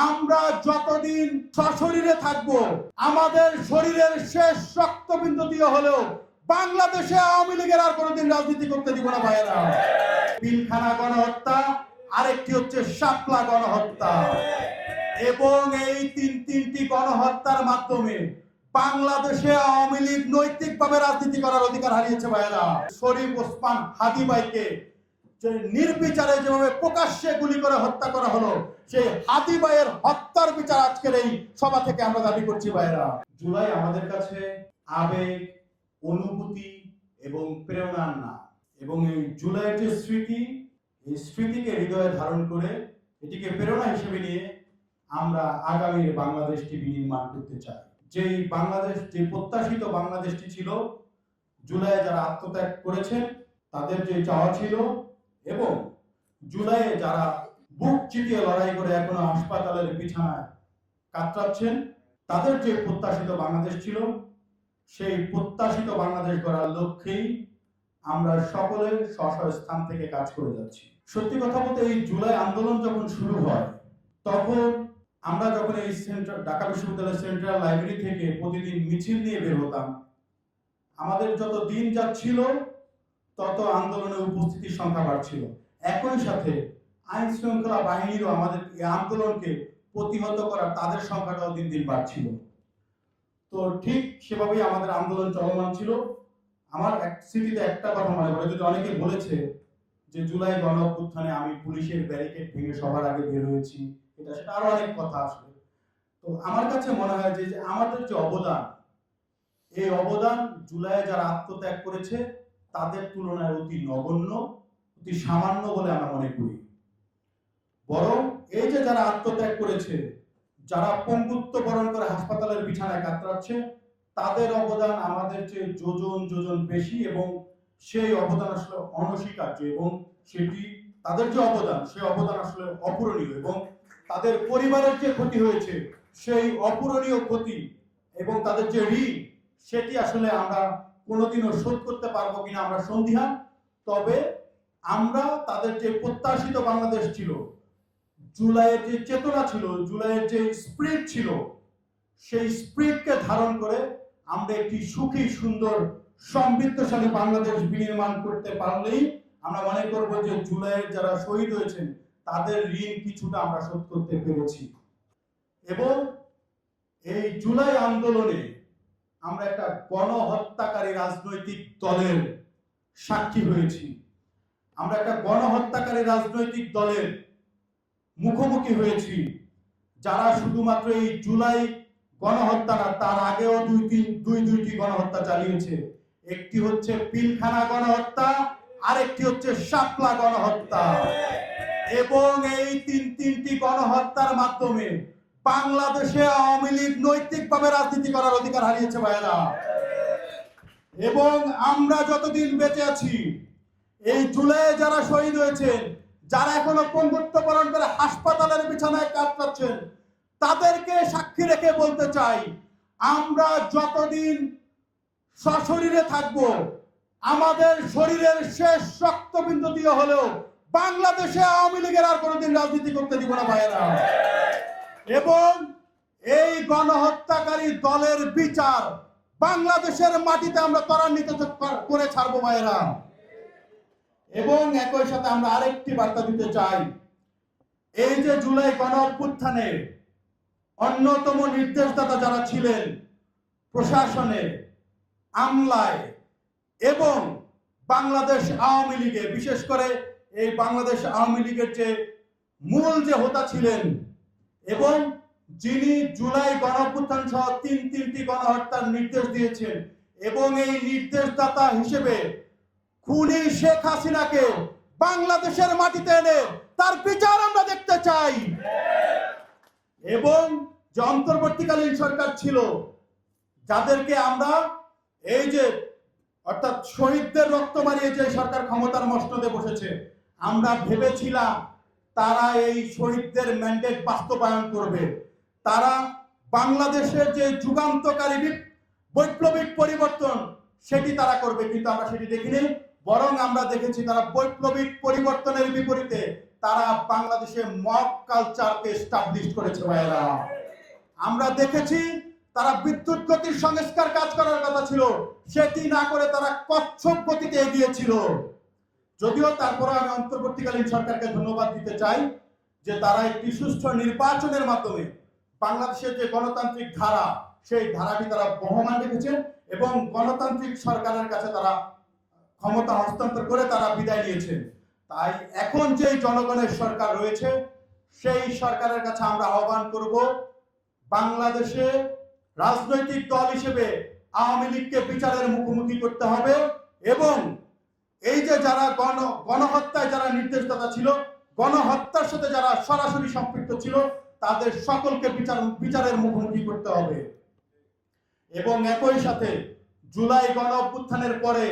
আমরা যতদিন সশরীরে থাকবো, আমাদের শরীরের শেষ রক্তবিন্দু দিয়ে হলেও বাংলাদেশে আওয়ামী লীগের আর কোনোদিন রাজনীতি করতে দিব না ভাইয়েরা। পিলখানা গণহত্যা, আরেকটি হচ্ছে শাপলা গণহত্যা, এবং এই তিনটি গণহত্যার মাধ্যমে বাংলাদেশে আওয়ামী লীগ নৈতিকভাবে রাজনীতি করার অধিকার হারিয়েছে ভাইয়েরা। শরীফ ওসমান হাদি ভাইকে নির্বিচারে যেভাবে প্রকাশ্যে গুলি করে হত্যা করা হলো, সেই হাদি ভাইয়ের হত্যার বিচার আজকের এই সভা থেকে আমরা দাবি করছি ভাইয়েরা। জুলাই আমাদের কাছে আবেগ, অনুভূতি এবং প্রেরণার না, এবং এই জুলাইয়ের যে স্মৃতি, এই স্মৃতিকে হৃদয়ে ধারণ করে এটিকে প্রেরণা হিসেবে নিয়ে আমরা আগামীর বাংলাদেশটি বিনির্মাণ করতে চাই। যেই বাংলাদেশ, যে প্রত্যাশিত বাংলাদেশটি ছিল, জুলাইয়ে যারা আত্মত্যাগ করেছেন তাদের যে চাওয়া ছিল, এবং জুলাইয়ে যারা বুক চিতিয়ে লড়াই করে এখনো হাসপাতালের বিছানায় কাতরাচ্ছেন, তাদের যে প্রত্যাশিত বাংলাদেশ ছিল, সেই প্রত্যাশিত বাংলাদেশ গড়ার লক্ষ্যেই আমরা সকলে স্ব স্থান থেকে কাজ করে যাচ্ছি। সত্যি কথা বলতে, এই জুলাই আন্দোলন যখন শুরু হয়, তখন আমরা যখন এই ঢাকা বিশ্ববিদ্যালয়ের সেন্ট্রাল লাইব্রেরি থেকে প্রতিদিন মিছিল নিয়ে বের হতাম, আমাদের যত দিন যাচ্ছিল তত আন্দোলনের উপস্থিতির সংখ্যা বাড়ছিল। একই সাথে আইন শৃঙ্খলা বাহিনীরও আমাদের এই আন্দোলনকে প্রতিহত করার তাদের সংখ্যাটাও দিন দিন বাড়ছিল। তো ঠিক সেভাবেই আমাদের আন্দোলন চলমান ছিল। আমার এক স্মৃতিতে একটা কথা মনে পড়ে, যদি অনেকে বলেছে যে জুলাই গণ অভ্যুত্থানে আমি পুলিশের ব্যারিকেড ভেঙে সবার আগে বের হয়েছি, এটা সেটা আরো অনেক কথা আসলে। তো আমার কাছে মনে হয় যে আমাদের যে অবদান, এই অবদান জুলাইয়ে যারা আত্মত্যাগ করেছে তাদের তুলনায় অতি নগণ্য, অতি সামান্য বলে আমরা মনে করি। বরং এই যে যারা আত্মত্যাগ করেছে, যারা পঙ্গুত্ব বরণ করে হাসপাতালের বিছানায় কাতরাচ্ছে, তাদের অবদান আমাদের চেয়ে যোজন যোজন বেশি, এবং সেই অবদান আসলে অনস্বীকার্য, এবং সেটি তাদের যে অবদান, সেই অবদান আসলে অপূরণীয়, এবং তাদের পরিবারের যে ক্ষতি হয়েছে সেই অপূরণীয় ক্ষতি এবং তাদের যে ঋণ, সেটি আসলে আমরা কোনোদিনও শোধ করতে পারবো কিনা আমরা সন্দিহান। তবে আমরা তাদের যে প্রত্যাশিত বাংলাদেশ ছিল, জুলাইয়ের যে চেতনা ছিল, জুলাইয়ের যে স্পিরিট ছিল, সেই স্পিরিটকে ধারণ করে আমরা একটি সুখী, সুন্দর, সমৃদ্ধশালী বাংলাদেশ বিনির্মাণ করতে পারলেই আমরা মনে করব যে জুলাইয়ের যারা শহীদ হয়েছেন তাদের ঋণ কিছুটা আমরা শোধ করতে পেরেছি। এবং এই জুলাই আন্দোলনে আমরা একটা গণহত্যাকারী রাজনৈতিক দলের সাক্ষী হয়েছি, আমরা একটা গণহত্যাকারী রাজনৈতিক দলের মুখোমুখি হয়েছি, যারা শুধুমাত্র এই জুলাই গণহত্যা না, তার আগেও দুইটি গণহত্যা চালিয়েছে। একটি হচ্ছে পিলখানা গণহত্যা, আরেকটি হচ্ছে শাপলা গণহত্যা, এবং এই তিনটি গণহত্যার মাধ্যমে বাংলাদেশে আওয়ামী লীগ নৈতিকভাবে রাজনীতি করার অধিকার হারিয়েছে ভাইয়েরা। এবং আমরা যতদিন বেঁচে আছি, এই জুলাইয়ে যারা শহীদ হয়েছেন, যারা এখনো পঙ্গুত্ব বরণ করে হাসপাতালের বিছানায় কাতরাচ্ছেন, তাদেরকে সাক্ষী রেখে বলতে চাই, আমরা যতদিন সশরীরে থাকবো, আমাদের শরীরের শেষ রক্তবিন্দু দিয়ে হলেও বাংলাদেশে আওয়ামী লীগের আর কোনোদিন রাজনীতি করতে দিব না ভাইয়েরা। এবং এই গণহত্যাকারী দলের বিচার বাংলাদেশের মাটিতে আমরা ত্বরান্বিত করে ছাড়বো ভাইয়েরা। এবং একই সাথে আমরা আরেকটি বার্তা দিতে চাই, এই যে জুলাই গণ অভ্যুত্থানে অন্যতম নির্দেশদাতা যারা ছিলেন প্রশাসনে, আমলায় এবং বাংলাদেশ আওয়ামী লীগে, বিশেষ করে এই বাংলাদেশ আওয়ামী লীগের যে মূল যে হোতা ছিলেন, এবং যিনি জুলাই গণ অভ্যুত্থান সহ তিনটি গণহত্যার নির্দেশ দিয়েছেন, এবং এই নির্দেশদাতা হিসেবে খুনি শেখ হাসিনাকে বাংলাদেশের মাটিতে এনে তার বিচার আমরা দেখতে চাই। এবং যে অন্তর্বর্তীকালীন সরকার ছিল, যাদেরকে আমরা এই যে অর্থাৎ শহীদদের রক্ত মারিয়ে যে সরকার ক্ষমতার মসনদে বসেছে, আমরা ভেবেছিলাম তারা এই শহীদদের ম্যান্ডেট বাস্তবায়ন করবে, তারা বাংলাদেশের যে যুগান্তকারী বৈপ্লবিক পরিবর্তন সেটি তারা করবে, কিন্তু আমরা সেটি দেখিনি। বরং আমরা দেখেছি তারা বৈপ্লবিক পরিবর্তনের বিপরীতে তারা বাংলাদেশে মব কালচারকে এস্টাবলিশ করেছে ভাইয়েরা। আমরা দেখেছি তারা বিদ্যুৎ গতির সংস্কার কাজ করার কথা ছিল, সেটি না করে তারা কচ্ছপ গতিতে এগিয়েছিল। যদিও তারপরে আমি অন্তর্বর্তীকালীন সরকারকে ধন্যবাদ দিতে চাই যে তারা একটি সুষ্ঠু নির্বাচনের মাধ্যমে বাংলাদেশের যে গণতান্ত্রিক ধারা, সেই ধারাটি তারা বহমান রেখেছেন এবং গণতান্ত্রিক সরকারের কাছে তারা ক্ষমতা হস্তান্তর করে তারা বিদায় নিয়েছেন। তাই এখন যে জনগণের সরকার রয়েছে, সেই সরকারের কাছে আমরা আহ্বান করব, বাংলাদেশে রাজনৈতিক দল হিসেবে আওয়ামী লীগকে বিচারের মুখোমুখি করতে হবে এবং এই যে যারা গণহত্যায় যারা নির্দেশদাতা ছিল, গণহত্যার সাথে যারা সরাসরি সম্পৃক্ত ছিল, তাদের সকলকে বিচারের মুখোমুখি করতে হবে। এবং একই সাথে জুলাই গণ অভ্যুত্থানের পরে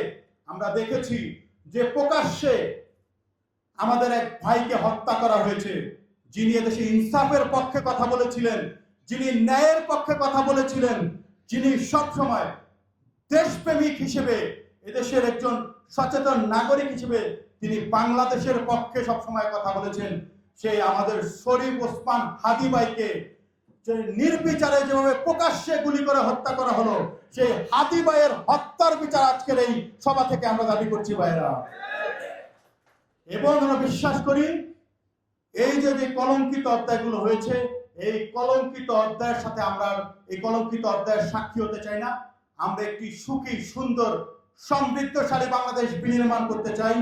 আমরা দেখেছি যে প্রকাশ্যে আমাদের এক ভাইকে হত্যা করা হয়েছে, যিনি এদেশে ইনসাফের পক্ষে কথা বলেছিলেন, যিনি ন্যায়ের পক্ষে কথা বলেছিলেন, যিনি সবসময় দেশপ্রেমিক হিসেবে এদেশের একজন সচেতন নাগরিক হিসেবে তিনি বাংলাদেশের পক্ষে সবসময় কথা বলেছেন। সেই আমাদের শরীফ ওসমান হাদি ভাইকে যে নির্বিচারে যেভাবে প্রকাশ্যে গুলি করে হত্যা করা হলো, সেই হাদি ভাইয়ের হত্যার বিচার আজকের এই সভা থেকে আমরা দাবি করছি ভাইয়েরা। এবং আমরা বিশ্বাস করি এই যে কলঙ্কিত অধ্যায়গুলো হয়েছে, এই কলঙ্কিত অধ্যায়ের সাথে আমরা এই কলঙ্কিত অধ্যায়ের সাক্ষী হতে চাই না। আমরা একটি সুখী, সুন্দর, সমৃদ্ধশালী বাংলাদেশ বিনির্মাণ করতে চাই।